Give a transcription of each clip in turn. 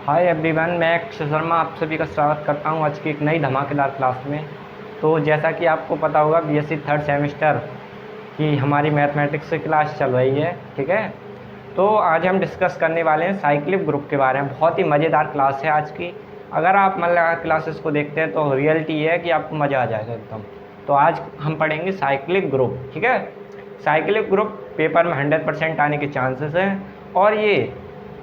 Hi everyone, मैं अक्षय शर्मा आप सभी का स्वागत करता हूं आज की एक नई धमाकेदार क्लास में। तो जैसा कि आपको पता होगा, बीएससी थर्ड सेमेस्टर की हमारी मैथमेटिक्स की क्लास चल रही है। ठीक है, तो आज हम डिस्कस करने वाले हैं साइक्लिक ग्रुप के बारे में। बहुत ही मज़ेदार क्लास है आज की। अगर आप मतलब क्लासेस को देखते हैं तो रियलिटी है कि आपको मज़ा आ जाएगा एकदम। तो आज हम पढ़ेंगे साइक्लिक ग्रुप। ठीक है, साइक्लिक ग्रुप पेपर में 100% आने के चांसेस हैं, और ये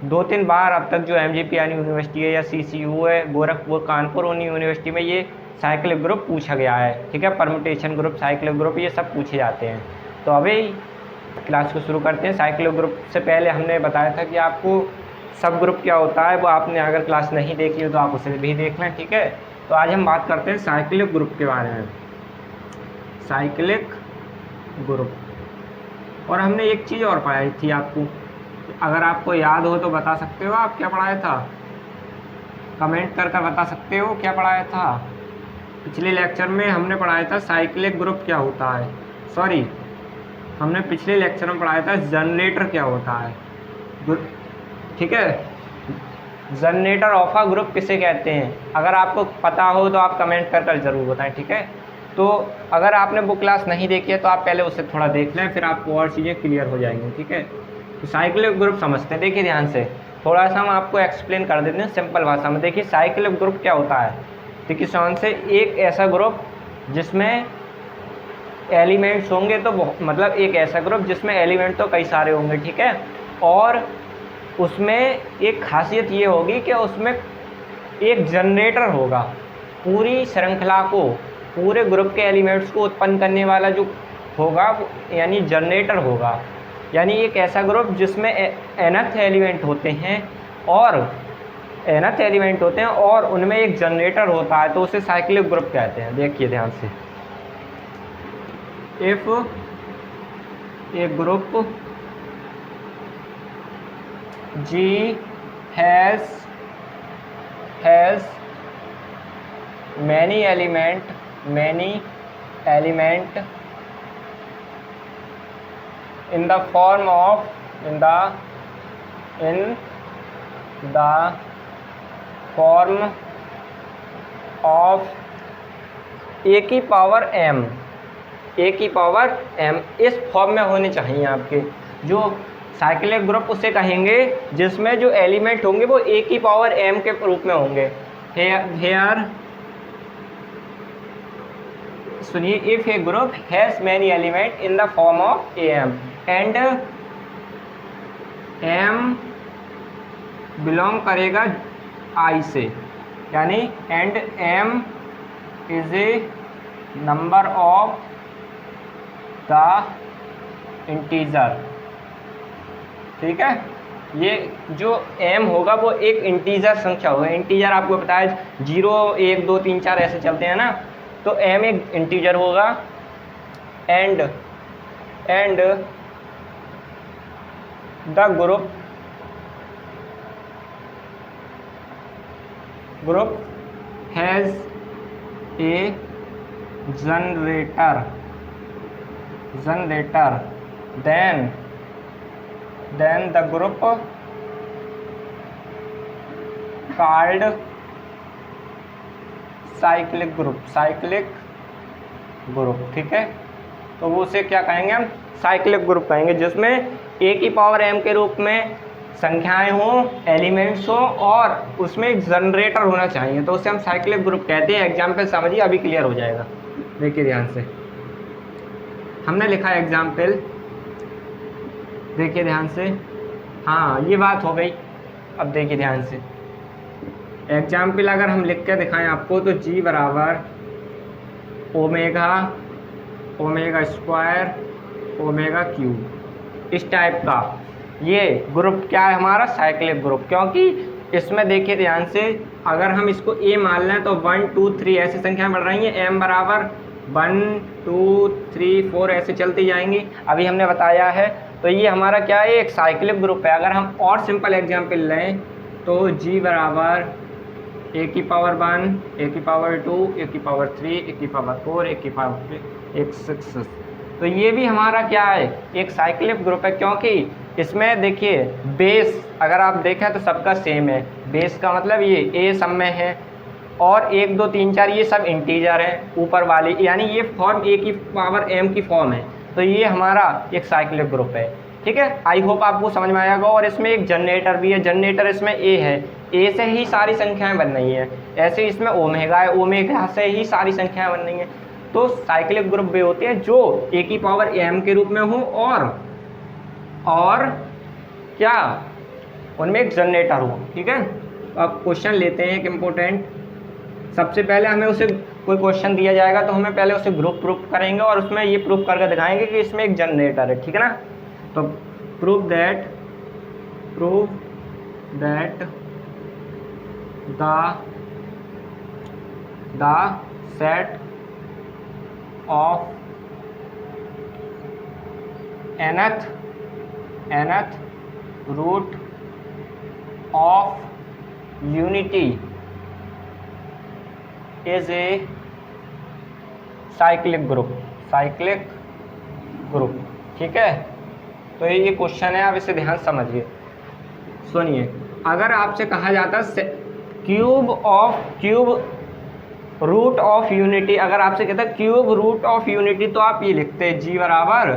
2-3 बार अब तक जो एमजीपीआर यूनिवर्सिटी है या सीसीयू है, गोरखपुर, कानपुर, उन यूनिवर्सिटी में ये साइक्लिक ग्रुप पूछा गया है। ठीक है, परम्यूटेशन ग्रुप, साइक्लिक ग्रुप, ये सब पूछे जाते हैं। तो अभी क्लास को शुरू करते हैं। साइक्लिक ग्रुप से पहले हमने बताया था कि आपको सब ग्रुप क्या होता है, वो आपने अगर क्लास नहीं देखी हो तो आप उसे भी देख लें। ठीक है, तो आज हम बात करते हैं साइक्लिक ग्रुप के बारे में। साइक्लिक ग्रुप, और हमने एक चीज़ और पढ़ाई थी आपको, अगर आपको याद हो तो बता सकते हो आप क्या पढ़ाया था, कमेंट कर कर बता सकते हो क्या पढ़ाया था। पिछले लेक्चर में हमने पढ़ाया था साइक्लिक ग्रुप क्या होता है, सॉरी हमने पिछले लेक्चर में पढ़ाया था जनरेटर क्या होता है। ठीक है, जनरेटर ऑफ अ ग्रुप किसे कहते हैं, अगर आपको पता हो तो आप कमेंट कर कर ज़रूर बताएं। ठीक है, तो अगर आपने वो क्लास नहीं देखी है तो आप पहले उसे थोड़ा देख लें, फिर आपको और चीज़ें क्लियर हो जाएंगी। ठीक है, तो साइक्लिक ग्रुप समझते हैं। देखिए ध्यान से, थोड़ा सा हम आपको एक्सप्लेन कर देते हैं सिंपल भाषा में। देखिए साइक्लिक ग्रुप क्या होता है। देखिए ध्यान से, एक ऐसा ग्रुप जिसमें एलिमेंट्स होंगे, तो मतलब एक ऐसा ग्रुप जिसमें एलिमेंट तो कई सारे होंगे। ठीक है, और उसमें एक खासियत ये होगी कि उसमें एक जनरेटर होगा, पूरी श्रृंखला को, पूरे ग्रुप के एलिमेंट्स को उत्पन्न करने वाला जो होगा यानी जनरेटर होगा। यानी एक ऐसा ग्रुप जिसमें nth एलिमेंट होते हैं और उनमें एक जनरेटर होता है, तो उसे साइक्लिक ग्रुप कहते हैं। देखिए ध्यान से, if A group G has many element in the form of a की पावर m, इस फॉर्म में होने चाहिए आपके। जो साइक्लिक ग्रुप उसे कहेंगे जिसमें जो एलिमेंट होंगे वो a की पावर m के रूप में होंगे। हेयर सुनिए, if A group has many element in the form of am and m belong करेगा I से, यानी and m is a number of the integer. ठीक है, ये जो m होगा वो एक इंटीजर संख्या होगा। इंटीजर आपको पता है 0, 1, 2, 3, 4 ऐसे चलते हैं ना, तो m एक इंटीजर होगा। And the group has a generator, then the group called cyclic group. ठीक है, तो वो उसे क्या कहेंगे, हम साइक्लिक ग्रुप कहेंगे, जिसमें a की पावर m के रूप में संख्याएं हों, एलिमेंट्स हो, और उसमें एक जनरेटर होना चाहिए, तो उसे हम साइक्लिक ग्रुप कहते हैं। एग्जाम्पल समझिए, अभी क्लियर हो जाएगा। देखिए ध्यान से, हमने लिखा है एग्जाम्पल, देखिए ध्यान से, हाँ ये बात हो गई। अब देखिए ध्यान से, एग्जाम्पल अगर हम लिख के दिखाएं आपको, तो G बराबर ओमेगा स्क्वायर ओमेगा क्यूब, इस टाइप का ये ग्रुप क्या है हमारा, साइक्लिक ग्रुप। क्योंकि इसमें देखिए ध्यान से, अगर हम इसको a मान लें तो 1, 2, 3 ऐसी संख्याएं बढ़ रही हैं, m बराबर 1, 2, 3, 4 ऐसे चलती जाएंगी, अभी हमने बताया है। तो ये हमारा क्या है, एक साइक्लिक ग्रुप है। अगर हम और सिंपल एग्जाम्पल लें तो G बराबर a की पावर 1, a की पावर 2, a की पावर 3, a की पावर 4, a की पावर 6। तो ये भी हमारा क्या है, एक साइक्लिक ग्रुप है, क्योंकि इसमें देखिए बेस अगर आप देखें तो सबका सेम है। बेस का मतलब ये ए सब में है, और 1 2 3 4 ये सब इंटीजर हैं ऊपर वाले, यानी ये फॉर्म ए की पावर m की फॉर्म है। तो ये हमारा एक साइक्लिक ग्रुप है। ठीक है, आई होप आपको समझ में आएगा। और इसमें एक जनरेटर भी है, जनरेटर इसमें ए है, ए से ही सारी संख्याएं बन रही हैं। ऐसे इसमें ओमेगा है, ओमेगा से ही सारी संख्याएं बन रही हैं। तो साइक्लिक ग्रुप वे होते हैं जो ए की पावर m के रूप में हो, और क्या उनमें एक जनरेटर हो। ठीक है, अब क्वेश्चन लेते हैं एक इम्पोर्टेंट। सबसे पहले हमें उसे कोई क्वेश्चन दिया जाएगा तो हमें पहले उसे ग्रुप प्रूफ करेंगे और उसमें ये प्रूफ करके दिखाएंगे कि इसमें एक जनरेटर है। ठीक है ना, तो proof that the set of nth root of unity is a cyclic group. ठीक है, तो ये क्वेश्चन है, आप इसे ध्यान समझिए। सुनिए, अगर आपसे कहा जाता क्यूब रूट ऑफ यूनिटी, अगर आपसे कहता क्यूब रूट ऑफ यूनिटी, तो आप ये लिखते जी बराबर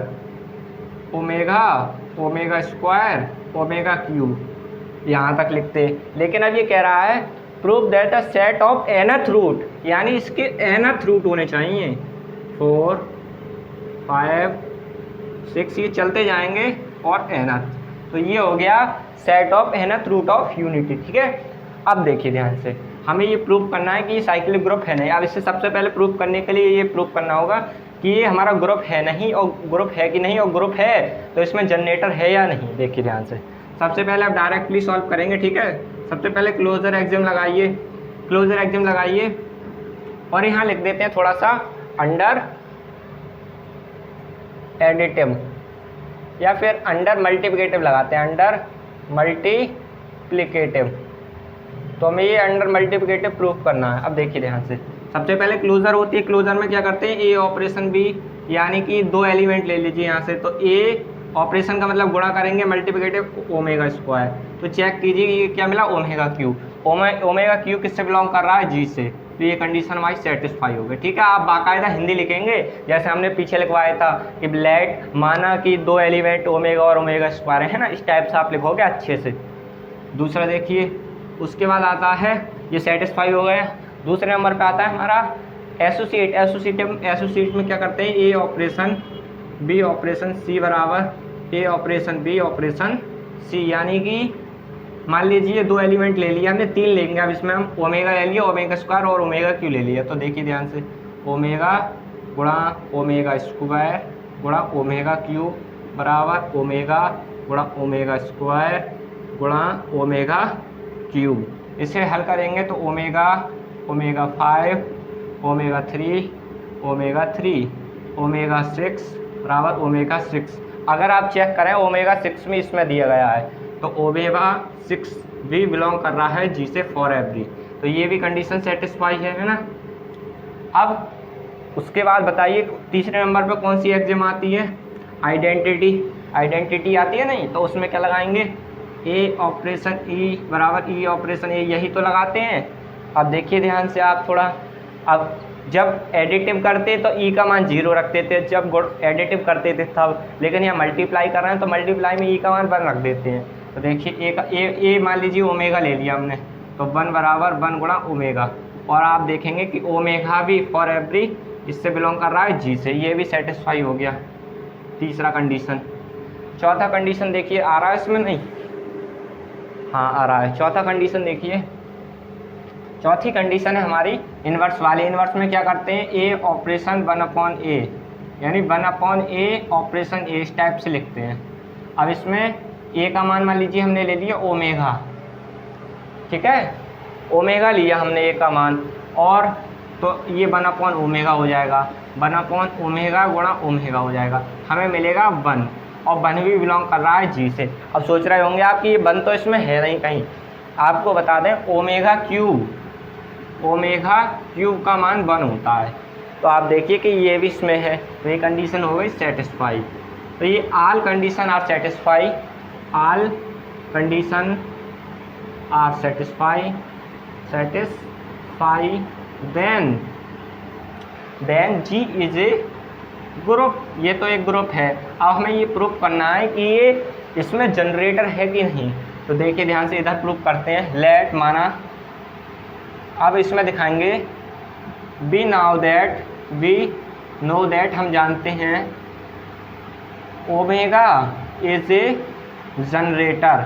ओमेगा स्क्वायर ओमेगा क्यूब, यहाँ तक लिखते। लेकिन अब ये कह रहा है prove that the set of nth root, यानी इसके nth रूट होने चाहिए 4 5 6, ये चलते जाएंगे और nth, तो ये हो गया set of nth root of unity. ठीक है, अब देखिए ध्यान से, हमें ये प्रूव करना है कि ये साइक्लिक ग्रुप है नहीं। अब इससे सबसे पहले प्रूव करने के लिए ये प्रूव करना होगा कि ये हमारा ग्रुप है नहीं, और ग्रुप है कि नहीं, और ग्रुप है तो इसमें जनरेटर है या नहीं। देखिए ध्यान से, सबसे पहले आप डायरेक्टली सॉल्व करेंगे। ठीक है, सबसे पहले क्लोजर एग्जाम लगाइए और यहाँ लिख देते हैं थोड़ा सा अंडर एडिटिव या फिर अंडर मल्टीप्लिकेटिव लगाते हैं, अंडर मल्टीप्लिकेटिव। तो हमें ये अंडर मल्टीप्लिकेटिव प्रूफ करना है। अब देखिए ध्यान से, सबसे पहले क्लोजर होती है, क्लोजर में क्या करते हैं ए ऑपरेशन बी, यानी कि 2 एलिमेंट ले लीजिए यहाँ से, तो ए ऑपरेशन का मतलब गुणा करेंगे मल्टीप्लिकेटिव ओमेगा स्क्वायर, तो चेक कीजिए ये क्या मिला ओमेगा क्यूब। ओमेगा क्यूब किससे बिलोंग कर रहा है जी से, तो ये कंडीशन हमारी सेटिस्फाई हो गई। ठीक है, आप बाकायदा हिंदी लिखेंगे जैसे हमने पीछे लिखवाया था कि लेट माना कि 2 एलिमेंट ओमेगा और ओमेगा स्क्वायर है ना, इस टाइप से आप लिखोगे अच्छे से। दूसरा देखिए, उसके बाद आता है ये सेटिस्फाई हो गया। दूसरे नंबर पे आता है हमारा एसोसिएट में क्या करते हैं ए ऑपरेशन बी ऑपरेशन सी बराबर ए ऑपरेशन बी ऑपरेशन सी, यानी कि मान लीजिए 2 एलिमेंट ले लिया हमने, 3 लेंगे। अब इसमें हम ओमेगा ले लिया, ओमेगा स्क्वायर और ओमेगा क्यू ले लिया। तो देखिए ध्यान से, ओमेगा गुणा ओमेगा स्क्वायर गुणा ओमेगा क्यू बराबर ओमेगा गुणा ओमेगा स्क्वायर गुणा ओमेगा क्यूब। इसे हल करेंगे तो ओमेगा 5 ओमेगा 3 ओमेगा 6 बराबर ओमेगा 6। अगर आप चेक करें ओमेगा 6 में इसमें दिया गया है, तो ओमेगा 6 भी बिलोंग कर रहा है जी से फॉर एवरी, तो ये भी कंडीशन सेटिस्फाई है ना। अब उसके बाद बताइए तीसरे नंबर पे कौन सी एग्जाम आती है, आइडेंटिटी आती है नहीं, तो उसमें क्या लगाएंगे ए ऑपरेशन ई बराबर ई ऑपरेशन ए, यही तो लगाते हैं। अब देखिए ध्यान से आप थोड़ा, अब जब एडिटिव करते तो ई का मान 0 रखते थे, जब एडिटिव करते थे तब, लेकिन यहाँ मल्टीप्लाई कर रहे हैं तो मल्टीप्लाई में ई का मान 1 रख देते हैं। तो देखिए ए मान लीजिए ओमेगा ले लिया हमने, तो 1 बराबर 1 गुणा ओमेगा, और आप देखेंगे कि ओमेगा भी फॉर एवरी इससे बिलोंग कर रहा है जी से, ये भी सेटिस्फाई हो गया तीसरा कंडीशन। चौथा कंडीशन देखिए, आ रहा है इसमें नहीं, हाँ आ रहा है। चौथा कंडीशन देखिए, चौथी कंडीशन है हमारी इन्वर्स वाली। इन्वर्स में क्या करते हैं ए ऑपरेशन 1/a, यानी 1/a ऑपरेशन ए, इस टाइप से लिखते हैं। अब इसमें ए का मान लीजिए हमने ले लिया ओमेगा, ठीक है, ओमेगा लिया हमने ए का मान, और तो ये 1/ओमेगा हो जाएगा, 1/ओमेगा गुणा ओमेगा हो जाएगा, हमें मिलेगा 1, और 1 भी बिलोंग कर रहा है जी से। अब सोच रहे होंगे आप कि ये 1 तो इसमें है नहीं कहीं, आपको बता दें ओमेगा क्यूब का मान 1 होता है, तो आप देखिए कि ये भी इसमें है, तो ये कंडीशन हो गई सेटिस्फाई। तो ये all condition are satisfy, all condition are satisfy then G is a group. ये तो एक ग्रुप है। अब हमें ये प्रूफ करना है कि ये इसमें जनरेटर है कि नहीं। तो देखिए ध्यान से, इधर प्रूफ करते हैं। लेट माना, अब इसमें दिखाएंगे वी नो दैट हम जानते हैं ओमेगा इज ए जनरेटर।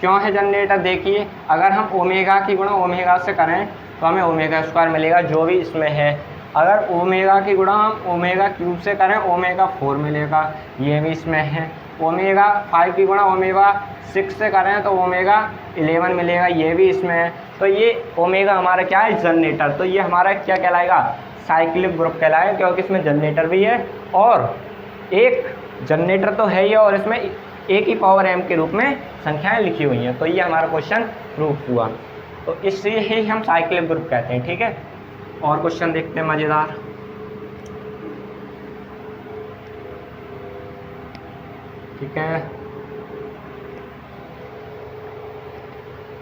क्यों है जनरेटर? देखिए अगर हम ओमेगा की गुणा ओमेगा से करें तो हमें ओमेगा स्क्वायर मिलेगा, जो भी इसमें है। अगर ओमेगा की गुणा हम ओमेगा क्यूब से करें ओमेगा 4 मिलेगा, ये भी इसमें है। ओमेगा 5 की गुणा ओमेगा 6 से करें तो ओमेगा 11 मिलेगा, ये भी इसमें है। तो ये ओमेगा हमारा क्या है? जनरेटर। तो ये हमारा क्या कहलाएगा? साइक्लिक ग्रुप कहलाएगा, क्योंकि इसमें जनरेटर भी है और एक जनरेटर तो है ही, और इसमें एक ही पावर m के रूप में संख्याएं लिखी हुई हैं। तो ये हमारा क्वेश्चन प्रूफ हुआ। तो इसलिए ही हम साइक्लिक ग्रुप कहते हैं। ठीक है, और क्वेश्चन देखते हैं मज़ेदार। ठीक है,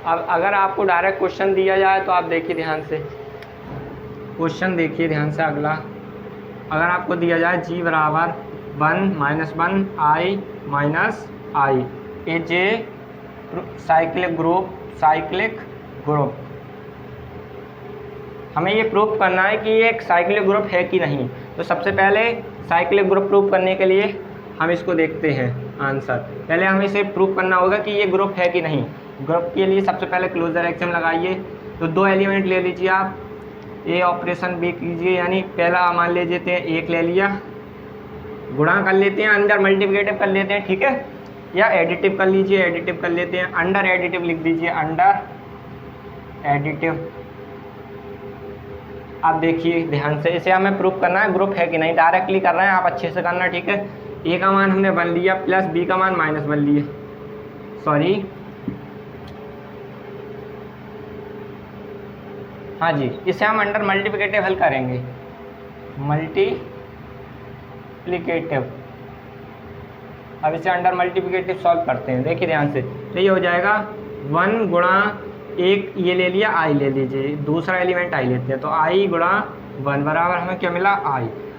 अब अगर आपको डायरेक्ट क्वेश्चन दिया जाए तो आप देखिए ध्यान से, क्वेश्चन देखिए ध्यान से। अगला अगर आपको दिया जाए g बराबर 1 - 1 i minus I is a cyclic group. हमें ये प्रूफ करना है कि ये एक साइक्लिक ग्रुप है कि नहीं। तो सबसे पहले साइक्लिक ग्रुप प्रूफ करने के लिए हम इसको देखते हैं आंसर। पहले हमें इसे प्रूफ करना होगा कि ये ग्रुप है कि नहीं। ग्रुप के लिए सबसे पहले क्लोजर एक्सियम लगाइए। तो 2 एलिमेंट ले लीजिए आप, ए ऑपरेशन बी कीजिए, यानी पहला मान ले लेते हैं 1 ले लिया, गुणा कर लेते हैं, अंदर मल्टीप्लिकेटिव कर लेते हैं। ठीक है, या एडिटिव कर लीजिए, एडिटिव कर लेते हैं, अंडर एडिटिव लिख दीजिए, अंडर एडिटिव। अब देखिए ध्यान से, इसे हमें प्रूफ करना है ग्रुप है कि नहीं। डायरेक्टली कर रहे हैं, आप अच्छे से करना। ठीक है, ए का मान हमने 1 लिया प्लस बी का मान -1 लिया, सॉरी हाँ जी, इसे हम अंडर मल्टीप्लिकेटिव हल करेंगे, मल्टीप्लिकेटिव। अब इसे अंडर मल्टीप्लिकेटिव सॉल्व करते हैं। देखिए ध्यान से, तो ये हो जाएगा 1 गुणा 1, ये ले लिया, आई ले लीजिए, दूसरा एलिमेंट आई लेते हैं। तो आई गुणा 1 बराबर हमें क्या मिला?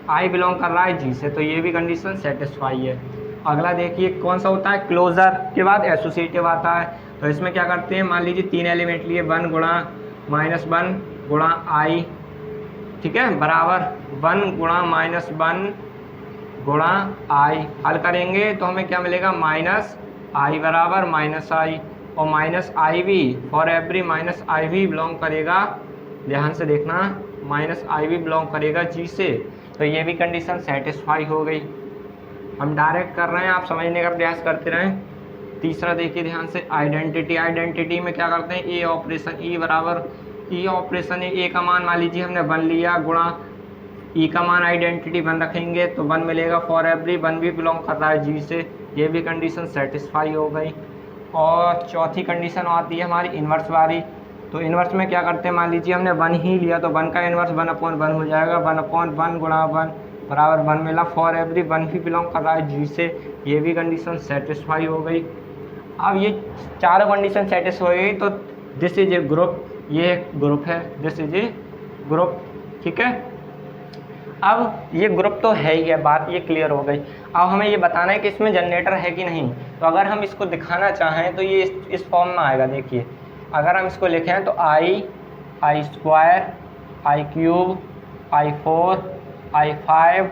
आई बिलोंग कर रहा है जी से, तो ये भी कंडीशन सेटिस्फाई है। अगला देखिए कौन सा होता है? क्लोजर के बाद एसोसिएटिव आता है। तो इसमें क्या करते हैं, मान लीजिए 3 एलिमेंट लिए, 1 गुणा -1 गुणा आई, ठीक है, बराबर 1 गुणा -1 गुणा आई। हल करेंगे तो हमें क्या मिलेगा? -i बराबर -i, और -i भी फॉर एवरी -i भी बिलोंग करेगा, ध्यान से देखना, -i भी बिलोंग करेगा जी से। तो ये भी कंडीशन सेटिस्फाई हो गई। हम डायरेक्ट कर रहे हैं, आप समझने का प्रयास करते रहें। तीसरा देखिए ध्यान से, आइडेंटिटी में क्या करते हैं? ए ऑपरेशन, ई बराबर ई ऑपरेशन, ए का मान मान लीजिए हमने 1 लिया, गुणा ई का मान आइडेंटिटी 1 रखेंगे तो 1 मिलेगा फॉर एवरी, 1 भी बिलोंग कर रहा है जी से। ये भी कंडीशन सेटिस्फाई हो गई। और चौथी कंडीशन आती है हमारी इन्वर्स वाली। तो इन्वर्स में क्या करते हैं, मान लीजिए हमने 1 ही लिया तो 1 का इन्वर्स 1/1 हो जाएगा, 1/1 गुणा 1 बराबर 1 मिला फॉर एवरी, 1 भी बिलोंग कर रहा है जी से। ये भी कंडीशन सेटिस्फाई हो गई। अब ये चारों कंडीशन सेटिस्फाई हो गई तो दिस इज ए ग्रुप, ये ग्रुप है, दिस इज ए ग्रुप। ठीक है, अब ये ग्रुप तो है ही है, बात ये क्लियर हो गई। अब हमें ये बताना है कि इसमें जनरेटर है कि नहीं। तो अगर हम इसको दिखाना चाहें तो ये इस फॉर्म में आएगा। देखिए अगर हम इसको लिखें तो आई स्क्वायर, आई क्यूब, i4, i5,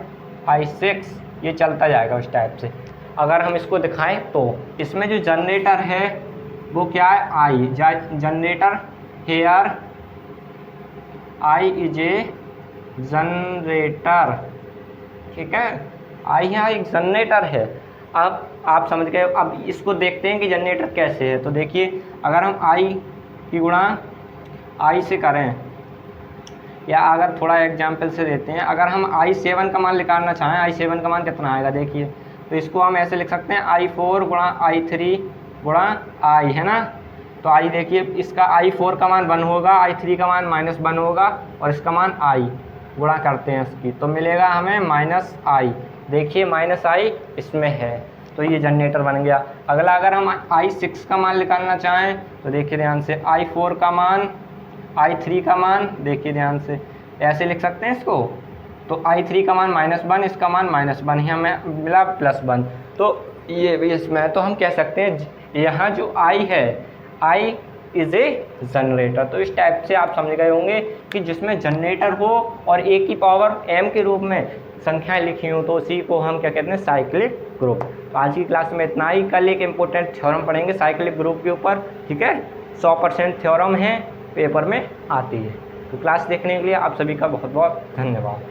i6, ये चलता जाएगा उस टाइप से। अगर हम इसको दिखाएं तो इसमें जो जनरेटर है वो क्या है? I. Generator hair, I is a generator. ठीक है, आई यहाँ एक जनरेटर है। अब आप समझ गए। अब इसको देखते हैं कि जनरेटर कैसे है। तो देखिए अगर हम आई की गुणा आई से करें, या अगर थोड़ा एग्जाम्पल से देते हैं, अगर हम i7 का मान निकालना चाहें, i7 का मान कितना आएगा देखिए, तो इसको हम ऐसे लिख सकते हैं i4 गुणा i3 गुणा i, है ना। तो i देखिए, इसका i4 का मान 1 होगा, i3 का मान -1 होगा, और इसका मान i गुणा करते हैं इसकी, तो मिलेगा हमें -i। देखिए -i इसमें है, तो ये जनरेटर बन गया। अगला अगर हम I6 का मान निकालना चाहें तो देखिए ध्यान से, I4 का मान, I3 का मान, देखिए ध्यान से ऐसे लिख सकते हैं इसको। तो I3 का मान -1, इसका मान -1, यहाँ हमें मिला +1। तो ये इसमें तो हम कह सकते हैं यहाँ जो I है, I इज़ ए जनरेटर। तो इस टाइप से आप समझ गए होंगे कि जिसमें जनरेटर हो और A की पावर m के रूप में संख्याएं लिखी हो तो उसी को हम क्या कहते हैं, साइक्लिक ग्रुप। तो आज की क्लास में इतना ही। कल एक इम्पोर्टेंट थ्योरम पढ़ेंगे साइक्लिक ग्रुप के ऊपर, ठीक है। 100% थ्योरम है, पेपर में आती है। तो क्लास देखने के लिए आप सभी का बहुत बहुत धन्यवाद।